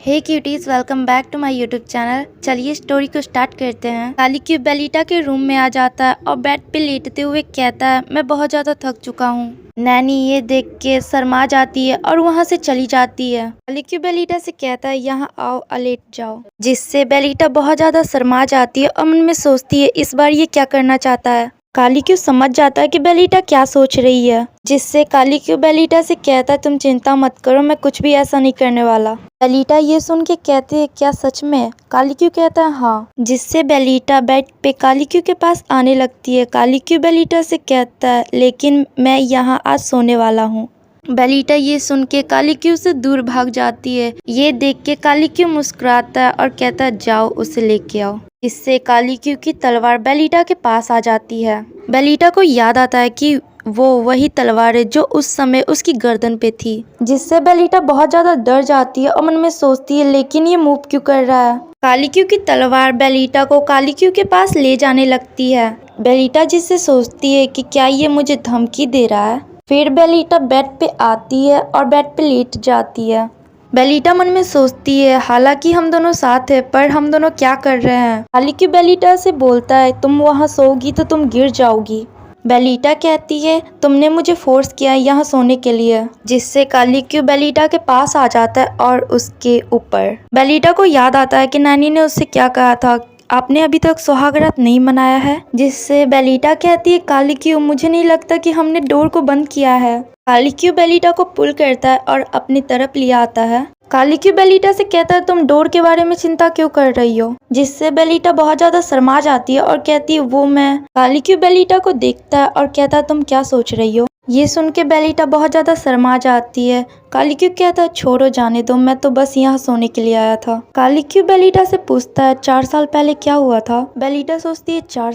Hey cuties, welcome back to my YouTube channel. चलिए story को start करते हैं। कालीक्यू बेलिटा के रूम में आ जाता है और बेड पे लेटते हुए कहता है, मैं बहुत ज्यादा थक चुका हूँ। नैनी ये देख के शर्मा जाती है और वहाँ से चली जाती है। कालीक्यू बेलिटा से कहता है, यहाँ आओ और लेट जाओ, जिससे बेलिटा बहुत ज्यादा शर्मा जाती है और मन में सोचती है इस बार ये क्या करना चाहता है। कालीक्यू समझ जाता है कि बेलिटा क्या सोच रही है, जिससे कालीक्यू बेलिटा से कहता है, तुम चिंता मत करो, मैं कुछ भी ऐसा नहीं करने वाला। बेलिटा ये सुन के कहते हैं, क्या सच में? कालीक्यू कहता है हाँ, जिससे बेलिटा बेड पे कालीक्यू के पास आने लगती है। कालीक्यू बेलिटा से कहता है, लेकिन मैं यहाँ आज सोने वाला हूँ। बेलिटा ये सुन के कालीक्यू से दूर भाग जाती है। ये देख के कालीक्यू मुस्कुराता है और कहता है, जाओ उसे लेके आओ। इससे कालीक्यू की तलवार बेलिटा के पास आ जाती है। बेलिटा को याद आता है कि वो वही तलवार है जो उस समय उसकी गर्दन पे थी, जिससे बेलिटा बहुत ज्यादा डर जाती है और मन में सोचती है, लेकिन ये मूव क्यों कर रहा है। कालीक्यू की तलवार बेलिटा को कालीक्यू के पास ले जाने लगती है। बेलिटा जिससे सोचती है कि क्या ये मुझे धमकी दे रहा है। फिर बेलिटा बेड पे आती है और बेड पे लेट जाती है। बेलिटा मन में सोचती है, हालांकि हम दोनों साथ हैं, पर हम दोनों क्या कर रहे हैं। कालीक्यू बेलिटा से बोलता है, तुम वहाँ सोओगी तो तुम गिर जाओगी। बेलिटा कहती है, तुमने मुझे फोर्स किया है यहाँ सोने के लिए, जिससे कालीक्यू बेलिटा के पास आ जाता है और उसके ऊपर। बेलिटा को याद आता है कि नानी ने उससे क्या कहा था, आपने अभी तक सुहाग रात नहीं मनाया है, जिससे बेलिटा कहती है, कालीक्यू मुझे नहीं लगता कि हमने डोर को बंद किया है। कालीक्यू बेलिटा को पुल करता है और अपनी तरफ ले आता है। कालीक्यू बेलिटा से कहता है, तुम डोर के बारे में चिंता क्यों कर रही हो, जिससे बेलिटा बहुत ज्यादा शर्मा जाती है और कहती है, वो मैं। कालीक्यू बेलिटा को देखता है और कहता है, तुम क्या सोच रही हो। ये सुन के बेलिटा बहुत ज्यादा शर्मा जाती है। कालीक्यू कहता है, छोड़ो जाने दो, मैं तो बस यहाँ सोने के लिए आया था। कालीक्यू बेलिटा से पूछता है, 4 साल पहले क्या हुआ था। बेलिटा सोचती है, 4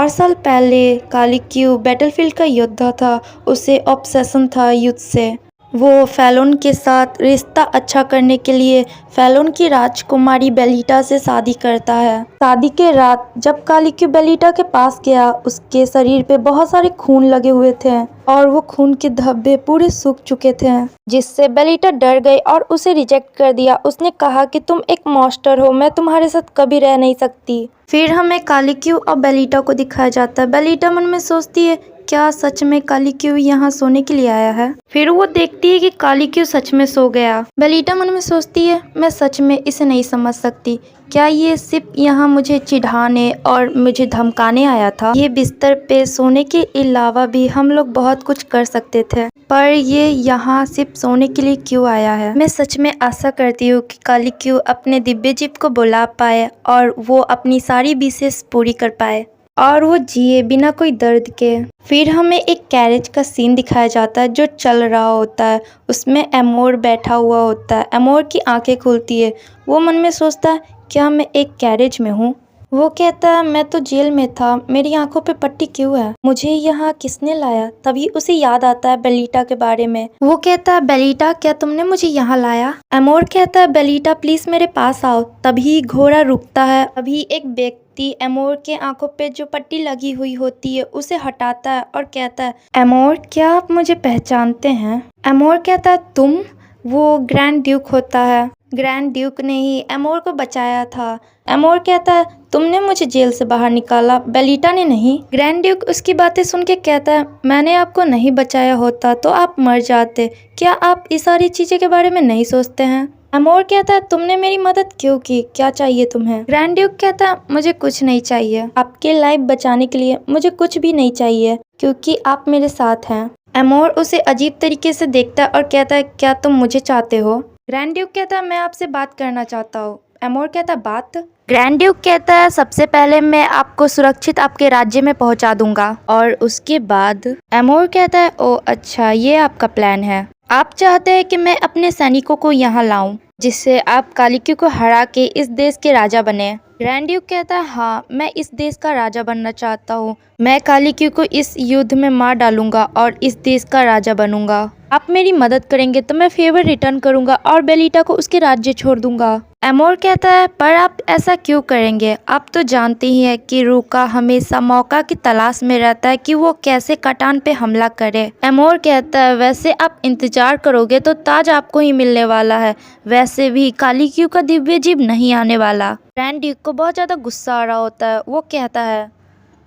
साल पहले कालीक्यू बैटलफील्ड का योद्धा था, उसे ऑब्सेशन था युद्ध से। वो फेलोन के साथ रिश्ता अच्छा करने के लिए फेलोन की राजकुमारी बेलिटा से शादी करता है। शादी के रात जब कालीक्यू बेलिटा के पास गया, उसके शरीर पे बहुत सारे खून लगे हुए थे और वो खून के धब्बे पूरे सूख चुके थे, जिससे बेलिटा डर गई और उसे रिजेक्ट कर दिया। उसने कहा कि तुम एक मॉन्स्टर हो, मैं तुम्हारे साथ कभी रह नहीं सकती। फिर हमें कालीक्यू और बेलिटा को दिखाया जाता है। बेलिटा मन में सोचती है, क्या सच में कालीक्यू यहाँ सोने के लिए आया है। फिर वो देखती है कि कालीक्यू सच में सो गया। बेलिटा मन में सोचती है, मैं सच में इसे नहीं समझ सकती, क्या ये सिर्फ यहाँ मुझे चिढ़ाने और मुझे धमकाने आया था। ये बिस्तर पे सोने के अलावा भी हम लोग बहुत कुछ कर सकते थे, पर ये यहाँ सिर्फ सोने के लिए क्यों आया है। मैं सच में आशा करती हूँ कि कालीक्यू अपने दिव्य जीव को बुला पाए और वो अपनी सारी विशेष पूरी कर पाए और वो जिए बिना कोई दर्द के। फिर हमें एक कैरेज का सीन दिखाया जाता है जो चल रहा होता है। उसमें एमोर बैठा हुआ होता है। एमोर की आंखें खुलती है। वो मन में सोचता है, क्या मैं एक कैरेज में हूँ। वो कहता है, मैं तो जेल में था, मेरी आंखों पे पट्टी क्यों है, मुझे यहाँ किसने लाया। तभी उसे याद आता है बेलिटा के बारे में। वो कहता है, बेलिटा क्या तुमने मुझे यहाँ लाया। एमोर कहता है, बेलिटा प्लीज मेरे पास आओ। तभी घोड़ा रुकता है। अभी एक व्यक्ति एमोर के आंखों पे जो पट्टी लगी हुई होती है उसे हटाता है और कहता है, एमोर क्या आप मुझे पहचानते हैं। एमोर कहता है, तुम। वो ग्रैंड ड्यूक होता है। ग्रैंड ड्यूक ने ही एमोर को बचाया था। एमोर कहता है, तुमने मुझे जेल से बाहर निकाला, बेलिटा ने नहीं। ग्रैंड ड्यूक उसकी बातें सुन के कहता है, मैंने आपको नहीं बचाया होता तो आप मर जाते। क्या आप इस सारी चीजें के बारे में नहीं सोचते हैं। एमोर कहता है, तुमने मेरी मदद क्यों की, क्या चाहिए तुम्हें। ग्रैंड ड्यूक कहता है, मुझे कुछ नहीं चाहिए, आपके लाइफ बचाने के लिए मुझे कुछ भी नहीं चाहिए, क्योंकि आप मेरे साथ हैं। एमोर उसे अजीब तरीके से देखता है और कहता है, क्या तुम मुझे चाहते हो। ग्रैंड ड्यूक कहता है, मैं आपसे बात करना चाहता हूँ। एमोर कहता है, बात। ग्रैंड ड्यूक कहता है, सबसे पहले मैं आपको सुरक्षित आपके राज्य में पहुंचा दूंगा और उसके बाद। एमोर कहता है, ओ अच्छा, ये आपका प्लान है। आप चाहते हैं कि मैं अपने सैनिकों को यहाँ लाऊं, जिससे आप कालीक्यू को हरा के इस देश के राजा बने। ग्रैंड ड्यूक कहता है हाँ, मैं इस देश का राजा बनना चाहता हूँ। मैं कालीक्यू को इस युद्ध में मार डालूंगा और इस देश का राजा बनूंगा। आप मेरी मदद करेंगे तो मैं फेवर रिटर्न करूंगा और बेलिटा को उसके राज्य छोड़ दूंगा। एमोर कहता है पर आप ऐसा क्यों करेंगे? आप तो जानते ही हैं कि रूका हमेशा मौका की तलाश में रहता है कि वो कैसे कटान पे हमला करे। एमोर कहता है वैसे आप इंतजार करोगे तो ताज आपको ही मिलने वाला है, वैसे भी कालीक्यू का दिव्य जीव नहीं आने वाला। ग्रैंड ड्यूक को बहुत ज्यादा गुस्सा आ रहा होता है। वो कहता है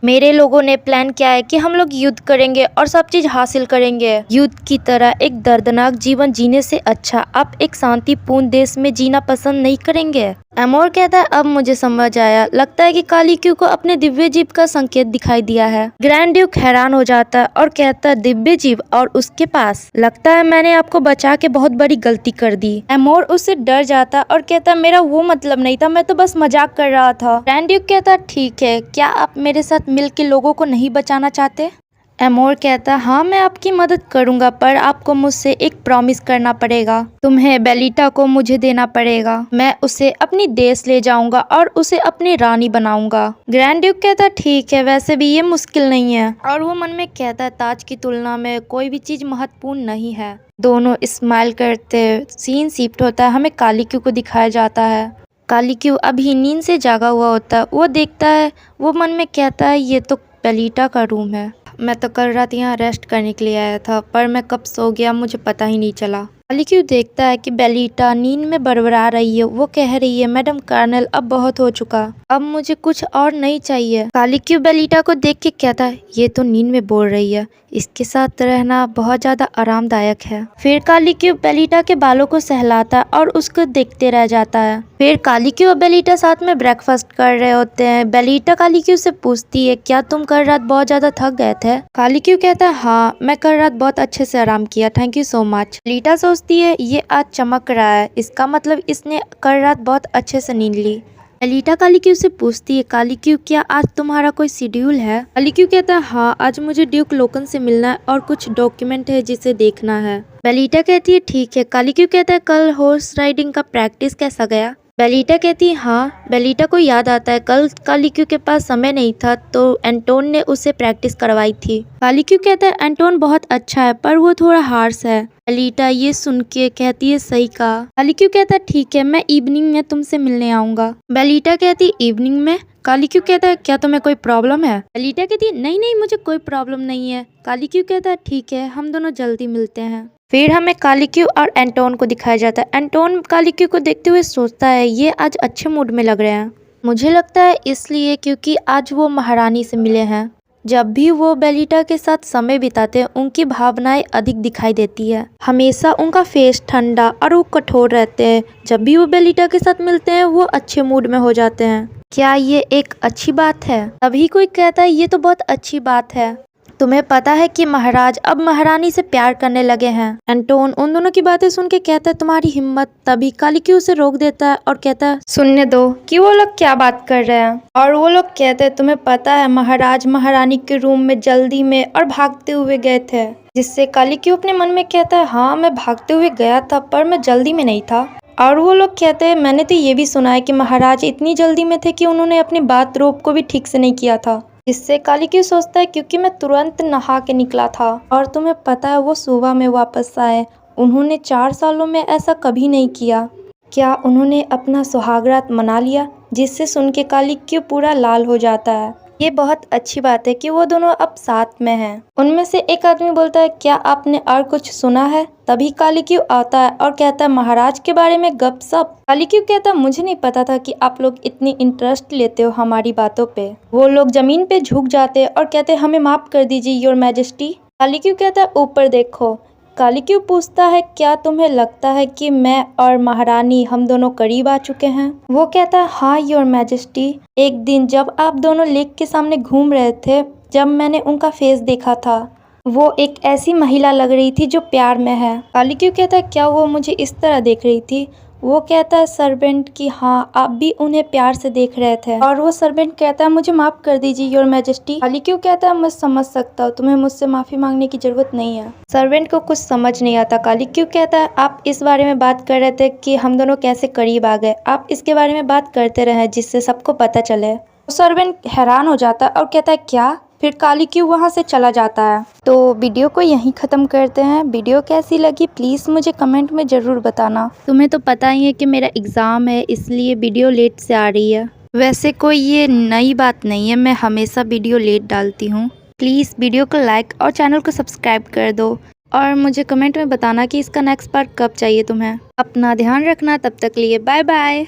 मेरे लोगों ने प्लान किया है कि हम लोग युद्ध करेंगे और सब चीज हासिल करेंगे। युद्ध की तरह एक दर्दनाक जीवन जीने से अच्छा आप एक शांतिपूर्ण देश में जीना पसंद नहीं करेंगे। एमोर कहता है अब मुझे समझ आया, लगता है कि कालीक्यू को अपने दिव्य जीव का संकेत दिखाई दिया है। ग्रैंड ड्यूक हैरान हो जाता है और कहता है दिव्य जीव और उसके पास, लगता है मैंने आपको बचा के बहुत बड़ी गलती कर दी। एमोर उससे डर जाता और कहता है मेरा वो मतलब नहीं था, मैं तो बस मजाक कर रहा था। ग्रैंड ड्यूक कहता है ठीक है, क्या आप मेरे साथ मिलकर लोगों को नहीं बचाना चाहते? एमोर कहता हाँ मैं आपकी मदद करूंगा, पर आपको मुझसे एक प्रॉमिस करना पड़ेगा। तुम्हें बेलिटा को मुझे देना पड़ेगा। मैं उसे अपनी देश ले जाऊंगा और उसे अपनी रानी बनाऊंगा। ग्रैंड ड्यूक कहता ठीक है, वैसे भी ये मुश्किल नहीं है। और वो मन में कहता है ताज की तुलना में कोई भी चीज महत्वपूर्ण नहीं है। दोनों स्माइल करते सीन शिफ्ट होता है, हमें कालीक्यू को दिखाया जाता है। कालीक्यू अभी नींद से जागा हुआ होता है। वो देखता है, वो मन में कहता है ये तो बेलिटा का रूम है। मैं तो कल रात यहाँ रेस्ट करने के लिए आया था, पर मैं कब सो गया मुझे पता ही नहीं चला। कालीक्यू देखता है कि बेलिटा नींद में बड़बड़ा रही है। वो कह रही है मैडम कर्नल अब बहुत हो चुका, अब मुझे कुछ और नहीं चाहिए। कालीक्यू बेलिटा को देख के कहता है ये तो नींद में बोल रही है, इसके साथ रहना बहुत ज्यादा आरामदायक है। फिर कालीक्यू बेलिटा के बालों को सहलाता है और उसको देखते रह जाता है। फिर कालीक्यू और बेलिटा साथ में ब्रेकफास्ट कर रहे होते हैं। बेलिटा कालीक्यू से पूछती है क्या तुम कल रात बहुत ज्यादा थक गए थे? कालीक्यू कहता है हाँ मैं कल रात बहुत अच्छे से आराम किया, थैंक यू सो मच। बेलिटा सोचती है ये आज चमक रहा है, इसका मतलब इसने कल रात बहुत अच्छे से नींद ली। बेलिटा कालीक्यू से पूछती है कालीक्यू क्या आज तुम्हारा कोई शेड्यूल है? कालीक्यू कहता है हाँ आज मुझे ड्यूक लोकन से मिलना है और कुछ डॉक्यूमेंट है जिसे देखना है। बेलिटा कहती है ठीक है। कालीक्यू कहता है कल हॉर्स राइडिंग का प्रैक्टिस कैसा गया? बेलिटा कहती है हाँ। बेलिटा को याद आता है कल कालीक्यू के पास समय नहीं था तो एंटोन ने उसे प्रैक्टिस करवाई थी। कालीक्यू कहता है एंटोन बहुत अच्छा है पर वो थोड़ा हार्श है। बेलिटा ये सुन के कहती है सही कहा। कालीक्यू कहता है ठीक है मैं इवनिंग में तुमसे मिलने आऊंगा। बेलिटा कहती है इवनिंग में? कालीक्यू कहता है क्या तुम्हें कोई प्रॉब्लम है? बेलिटा कहती है नहीं नहीं मुझे कोई प्रॉब्लम नहीं है। कालीक्यू कहता है ठीक है हम दोनों जल्दी मिलते हैं। फिर हमें कालीक्यू और एंटोन को दिखाया जाता है। एंटोन कालीक्यू को देखते हुए सोचता है ये आज अच्छे मूड में लग रहे हैं। मुझे लगता है इसलिए क्योंकि आज वो महारानी से मिले हैं। जब भी वो बेलिटा के साथ समय बिताते हैं उनकी भावनाएं अधिक दिखाई देती है। हमेशा उनका फेस ठंडा और वो कठोर रहते हैं। जब भी वो बेलिटा के साथ मिलते हैं वो अच्छे मूड में हो जाते हैं। क्या ये एक अच्छी बात है? तभी कोई कहता है ये तो बहुत अच्छी बात है। तुम्हें पता है कि महाराज अब महारानी से प्यार करने लगे हैं। एंटोन उन दोनों की बातें सुन के कहता है तुम्हारी हिम्मत। तभी कालीक्यू उसे रोक देता है और कहता है सुनने दो कि वो लोग क्या बात कर रहे हैं। और वो लोग कहते हैं तुम्हें पता है महाराज महारानी के रूम में जल्दी में और भागते हुए गए थे। जिससे कालीक्यू अपने मन में कहता है हाँ मैं भागते हुए गया था पर मैं जल्दी में नहीं था। और वो लोग कहते हैं मैंने तो ये भी सुना है कि महाराज इतनी जल्दी में थे कि उन्होंने अपनी बाथरोब को भी ठीक से नहीं किया था। इससे कालीक्यू सोचता है क्योंकि मैं तुरंत नहा के निकला था। और तुम्हें पता है वो सुबह में वापस आए। उन्होंने 4 सालों में ऐसा कभी नहीं किया। क्या उन्होंने अपना सुहागरात मना लिया? जिससे सुन के कालीक्यू पूरा लाल हो जाता है। ये बहुत अच्छी बात है कि वो दोनों अब साथ में हैं। उनमें से एक आदमी बोलता है क्या आपने और कुछ सुना है? तभी कालीक्यू आता है और कहता है महाराज के बारे में गपशप। कालीक्यू कहता है मुझे नहीं पता था कि आप लोग इतनी इंटरेस्ट लेते हो हमारी बातों पे। वो लोग जमीन पे झुक जाते हैं और कहते हैं हमें माफ कर दीजिए योर मैजेस्टी। कालीक्यू कहता है ऊपर देखो। कालीक्यू पूछता है क्या तुम्हें लगता है कि मैं और महारानी हम दोनों करीब आ चुके हैं? वो कहता है हाँ योर मैजेस्टी। एक दिन जब आप दोनों लेक के सामने घूम रहे थे, जब मैंने उनका फेस देखा था, वो एक ऐसी महिला लग रही थी जो प्यार में है। कालीक्यू कहता है क्या वो मुझे इस तरह देख रही थी? वो कहता है सर्वेंट कि हाँ आप भी उन्हें प्यार से देख रहे थे, और वो सर्वेंट कहता है मुझे माफ कर दीजिए योर मैजेस्टी। कालीक्यू कहता है मैं समझ सकता हूँ, तुम्हें मुझसे माफी मांगने की जरूरत नहीं है। सर्वेंट को कुछ समझ नहीं आता। कालीक्यू कहता है आप इस बारे में बात कर रहे थे कि हम दोनों कैसे करीब आ गए, आप इसके बारे में बात करते रहे जिससे सबको पता चले। सर्वेंट हैरान हो जाता है और कहता है क्या, फिर कालीक्यू वहाँ से चला जाता है। तो वीडियो को यहीं ख़त्म करते हैं। वीडियो कैसी लगी प्लीज़ मुझे कमेंट में ज़रूर बताना। तुम्हें तो पता ही है कि मेरा एग्ज़ाम है, इसलिए वीडियो लेट से आ रही है। वैसे कोई ये नई बात नहीं है, मैं हमेशा वीडियो लेट डालती हूँ। प्लीज़ वीडियो को लाइक और चैनल को सब्सक्राइब कर दो, और मुझे कमेंट में बताना कि इसका नेक्स्ट पार्ट कब चाहिए तुम्हें। अपना ध्यान रखना, तब तक लिए बाय बाय।